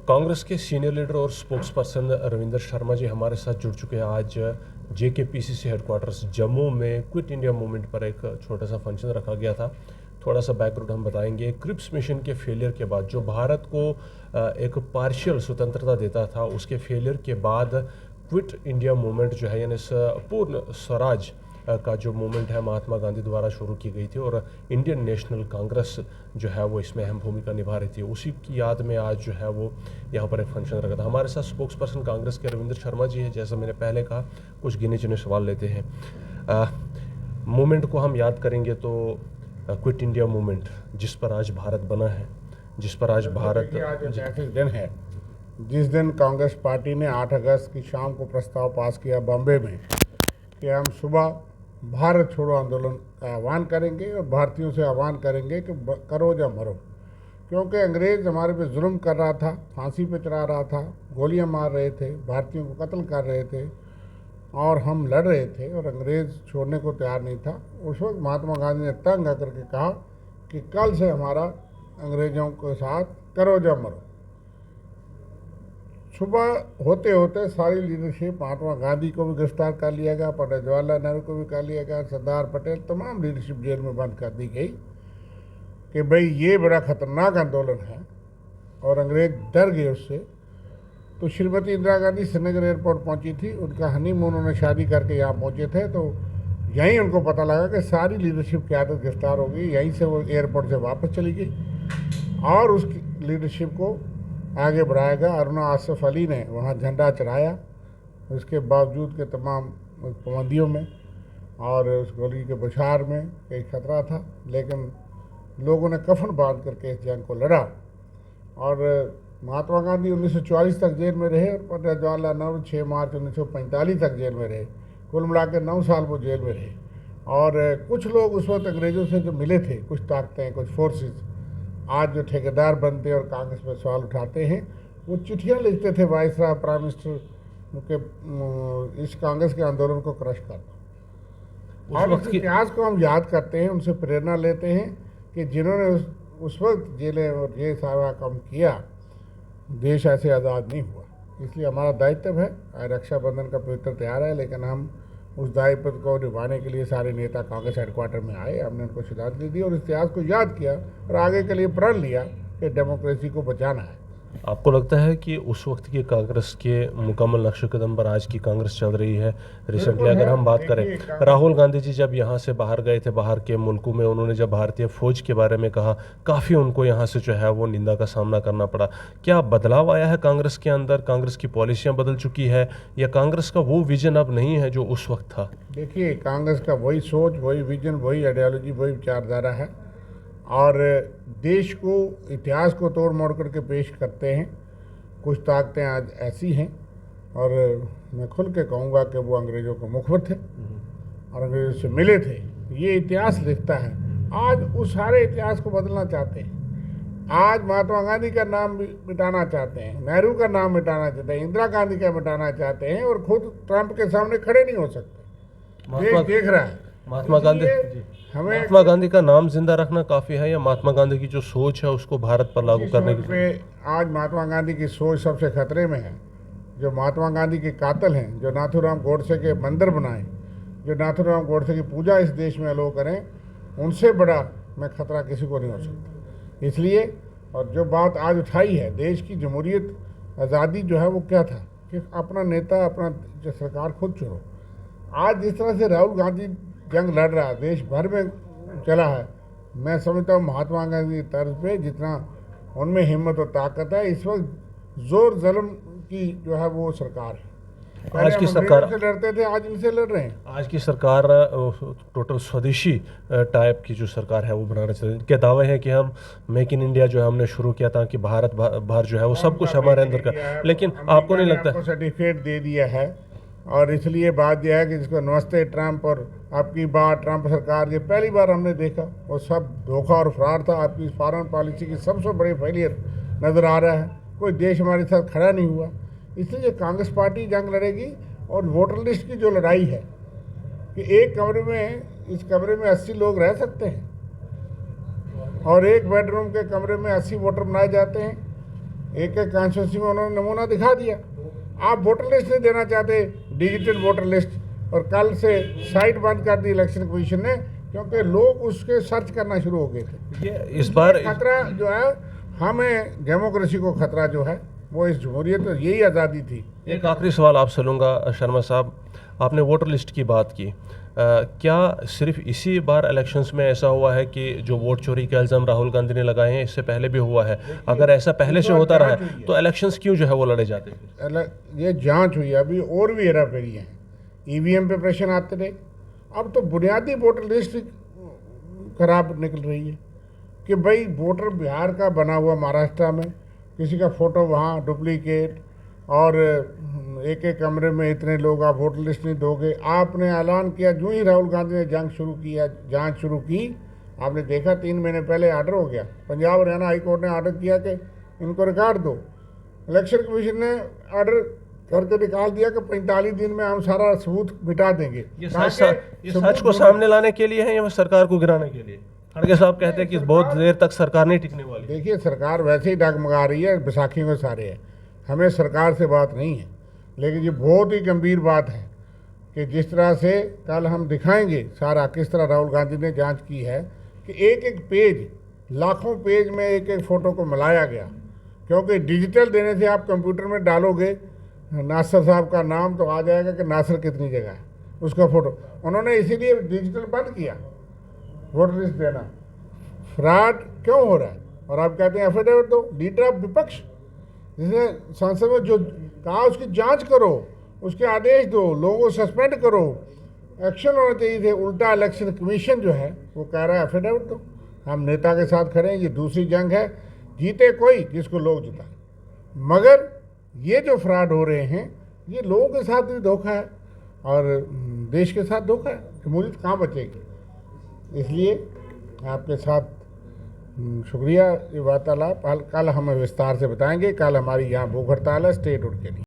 कांग्रेस के senior leader और spokes person Ravinder Sharma ji हमारे साथ जुड़ चुके हैं। आज JKPCC हेडक्वार्टर्स जम्मू में क्विट इंडिया मूवमेंट पर एक छोटा सा फंक्शन रखा गया था। थोड़ा सा बैकग्राउंड हम बताएंगे। क्रिप्स मिशन के फेलियर के बाद जो भारत को एक पार्शियल स्वतंत्रता देता था, उसके फेलियर के बाद क्विट इंडिया मूवमेंट जो है, यानी पूर्ण स्वराज का जो मूवमेंट है महात्मा गांधी द्वारा शुरू की गई थी और इंडियन नेशनल कांग्रेस जो है वो इसमें अहम भूमिका निभा रही थी। उसी की याद में आज जो है वो यहाँ पर एक फंक्शन रखा था। हमारे साथ स्पोक्स पर्सन कांग्रेस के रविंदर शर्मा जी है। जैसा मैंने पहले कहा, कुछ गिने चुने सवाल लेते हैं। मूवमेंट को हम याद करेंगे तो क्विट इंडिया मूवमेंट जिस पर आज भारत बना है, जिस पर आज भारत ऐतिहासिक दिन है जिस दिन कांग्रेस पार्टी ने 8 अगस्त की शाम को प्रस्ताव पास किया बॉम्बे में कि हम सुबह भारत छोड़ो आंदोलन का आह्वान करेंगे और भारतीयों से आह्वान करेंगे कि करो या मरो, क्योंकि अंग्रेज़ हमारे पे जुल्म कर रहा था, फांसी पे चढ़ा रहा था, गोलियां मार रहे थे, भारतीयों को कत्ल कर रहे थे और हम लड़ रहे थे और अंग्रेज़ छोड़ने को तैयार नहीं था। उस वक्त महात्मा गांधी ने तंग आकर के कहा कि कल से हमारा अंग्रेज़ों के साथ करो या मरो। सुबह होते होते सारी लीडरशिप, महात्मा गांधी को भी गिरफ्तार कर लिया गया, पंडित जवाहरलाल नेहरू को भी कर लिया गया, सरदार पटेल, तमाम लीडरशिप जेल में बंद कर दी गई कि भाई ये बड़ा ख़तरनाक आंदोलन है और अंग्रेज डर गए उससे। तो श्रीमती इंदिरा गांधी श्रीनगर एयरपोर्ट पहुंची थी, उनका हनीमून, उन्होंने शादी करके यहाँ पहुंचे थे, तो यहीं उनको पता लगा कि सारी लीडरशिप की आदत गिरफ्तार हो गई। यहीं से वो एयरपोर्ट से वापस चली गई और उस लीडरशिप को आगे बढ़ाया गया। अरुणा आसफ अली ने वहाँ झंडा चढ़ाया, उसके बावजूद के तमाम पाबंदियों में और उस गोली के बौछार में कई खतरा था, लेकिन लोगों ने कफन बांध करके इस जंग को लड़ा और महात्मा गांधी 1944 तक जेल में रहे और पंडित जवाहरलाल नेहरू 6 मार्च 1945 तक जेल में रहे। कुल मिला के 9 साल वो जेल में रहे। और कुछ लोग उस वक्त अंग्रेज़ों से जो मिले थे, कुछ ताकतें, कुछ फोर्सेस, आज जो ठेकेदार बनते और कांग्रेस पर सवाल उठाते हैं, वो चिट्ठियाँ लिखते थे वाइसराय, प्राइम मिनिस्टर के इस कांग्रेस के आंदोलन को क्रश कर दो। और इस इतिहास को हम याद करते हैं, उनसे प्रेरणा लेते हैं कि जिन्होंने उस वक्त जेलें और ये सारा काम किया, देश ऐसे आज़ाद नहीं हुआ। इसलिए हमारा दायित्व है, रक्षाबंधन का पवित्र त्यौहार है, लेकिन हम उस दायित्व को निभाने के लिए सारे नेता कांग्रेस हेडक्वार्टर में आए। हमने उनको श्रद्धांजलि दी और इतिहास को याद किया और आगे के लिए प्रण लिया कि डेमोक्रेसी को बचाना है। आपको लगता है कि उस वक्त की कांग्रेस के मुकम्मल नक्शे-कदम पर आज की कांग्रेस चल रही है? रिसेंटली अगर हम बात करें, राहुल गांधी जी जब यहाँ से बाहर गए थे, बाहर के मुल्कों में, उन्होंने जब भारतीय फौज के बारे में कहा, काफ़ी उनको यहाँ से जो है वो निंदा का सामना करना पड़ा। क्या बदलाव आया है कांग्रेस के अंदर? कांग्रेस की पॉलिसियाँ बदल चुकी है या कांग्रेस का वो विजन अब नहीं है जो उस वक्त था? देखिए, कांग्रेस का वही सोच, वही विजन, वही आइडियोलॉजी, वही विचारधारा है और देश को, इतिहास को तोड़ मोड़ करके पेश करते हैं। कुछ ताकतें आज ऐसी हैं और मैं खुल के कहूँगा कि वो अंग्रेज़ों के मुखबिर थे और अंग्रेज़ों से मिले थे। ये इतिहास लिखता है। आज उस सारे इतिहास को बदलना चाहते हैं। आज महात्मा गांधी का नाम मिटाना चाहते हैं, नेहरू का नाम मिटाना चाहते हैं, इंदिरा गांधी का मिटाना चाहते हैं और खुद ट्रंप के सामने खड़े नहीं हो सकते। देश देख रहा है। महात्मा गांधी का नाम जिंदा रखना काफ़ी है या महात्मा गांधी की जो सोच है उसको भारत पर लागू करने की? आज महात्मा गांधी की सोच सबसे खतरे में है। जो महात्मा गांधी के कातिल हैं, जो नाथूराम गोडसे के मंदिर बनाए, जो नाथूराम गोडसे की पूजा इस देश में अलो करें, उनसे बड़ा मैं खतरा किसी को नहीं हो सकता। इसलिए, और जो बात आज उठाई है, देश की जमहूरियत, आज़ादी जो है वो क्या था कि अपना नेता, अपना जो सरकार खुद चुनो। आज जिस तरह से राहुल गांधी जंग लड़ रहा है, देश भर में चला है, मैं समझता हूँ महात्मा गांधी की तर्ज पे जितना उनमें हिम्मत और ताकत है, इस वक्त जोर जुल्म की जो है वो सरकार है। आज की सरकार से लड़ते थे, आज इनसे लड़ रहे हैं। आज की सरकार टोटल स्वदेशी टाइप की जो सरकार है वो बनाना चाहती है। के दावे हैं कि हम मेक इन इंडिया जो है हमने शुरू किया था कि भारत भर जो है वो सब कुछ हमारे अंदर का, लेकिन आपको नहीं लगता? सर्टिफिकेट दे दिया है और इसलिए बात यह है कि जिसको नमस्ते ट्रंप और आपकी बात ट्रंप सरकार, ये पहली बार हमने देखा, वो सब धोखा और फरार था। आपकी फॉरेन पॉलिसी की सबसे बड़े फेलियर नज़र आ रहा है। कोई देश हमारे साथ खड़ा नहीं हुआ। इसलिए कांग्रेस पार्टी जंग लड़ेगी और वोटर लिस्ट की जो लड़ाई है कि एक कमरे में, इस कमरे में 80 लोग रह सकते हैं और एक बेडरूम के कमरे में 80 वोटर बनाए जाते हैं एक एक कॉन्स्टिट्यूंसी में उन्होंने नमूना दिखा दिया। आप वोटर लिस्ट नहीं देना चाहते, डिजिटल वोटर लिस्ट, और कल से साइट बंद कर दी इलेक्शन कमीशन ने, क्योंकि लोग उसके सर्च करना शुरू हो गए थे। ये इस बार खतरा जो है, हमें डेमोक्रेसी को खतरा जो है वो इस जमहूरियत, तो यही आज़ादी थी। एक आखिरी सवाल आपसे लूँगा शर्मा साहब, आपने वोटर लिस्ट की बात की, क्या सिर्फ इसी बार इलेक्शंस में ऐसा हुआ है कि जो वोट चोरी के इल्ज़ाम राहुल गांधी ने लगाए हैं, इससे पहले भी हुआ है? अगर ऐसा पहले से होता रहा है तो इलेक्शंस क्यों जो है वो लड़े जाते हैं? ये जांच हुई, अभी और भी हेरा फेरी हैं, ईवीएम पे प्रश्न आते रहे, अब तो बुनियादी वोटर लिस्ट खराब निकल रही है कि भाई वोटर बिहार का बना हुआ महाराष्ट्र में, किसी का फ़ोटो वहाँ डुप्लीकेट, और एक एक कमरे में इतने लोग, आप वोटर लिस्ट नहीं दोगे। आपने ऐलान किया, जो ही राहुल गांधी ने जांच शुरू की, आपने देखा 3 महीने पहले ऑर्डर हो गया, पंजाब हरियाणा हाई कोर्ट ने ऑर्डर किया कि इनको रिकॉर्ड दो। इलेक्शन कमीशन ने ऑर्डर करके निकाल दिया कि 45 दिन में हम सारा सबूत मिटा देंगे। ये सच को सामने लाने के लिए है या सरकार को गिराने के लिए? खड़गे साहब कहते हैं कि बहुत देर तक सरकार नहीं टिकने वाली। देखिए, सरकार वैसे ही डगमगा रही है, बैसाखियों के सारे है, हमें सरकार से बात नहीं है, लेकिन ये बहुत ही गंभीर बात है कि जिस तरह से कल हम दिखाएंगे सारा, किस तरह राहुल गांधी ने जांच की है कि एक एक पेज, लाखों पेज में एक एक फ़ोटो को मिलाया गया, क्योंकि डिजिटल देने से आप कंप्यूटर में डालोगे नासिर साहब का नाम तो आ जाएगा कि नासिर कितनी जगह है, उसका फ़ोटो। उन्होंने इसीलिए डिजिटल बंद किया वोटर लिस्ट देना। फ्रॉड क्यों हो रहा है? और आप कहते हैं एफिडेविट दो। लीडर ऑफ विपक्ष जिसने संसद में जो कहा उसकी जांच करो, उसके आदेश दो, लोगों को सस्पेंड करो, एक्शन होना चाहिए थे। उल्टा इलेक्शन कमीशन जो है वो कह रहा है एफिडेविट दो। हम नेता के साथ खड़े हैं, ये दूसरी जंग है, जीते कोई जिसको लोग जिताए। मगर ये जो फ्रॉड हो रहे हैं, ये लोगों के साथ भी धोखा है और देश के साथ धोखा है। जमहूरियत कहाँ बचेगी? इसलिए आपके साथ शुक्रिया ये वार्तालाप। कल हमें विस्तार से बताएंगे। कल हमारी यहाँ भूख हड़ताल है स्टेट हुड के लिए।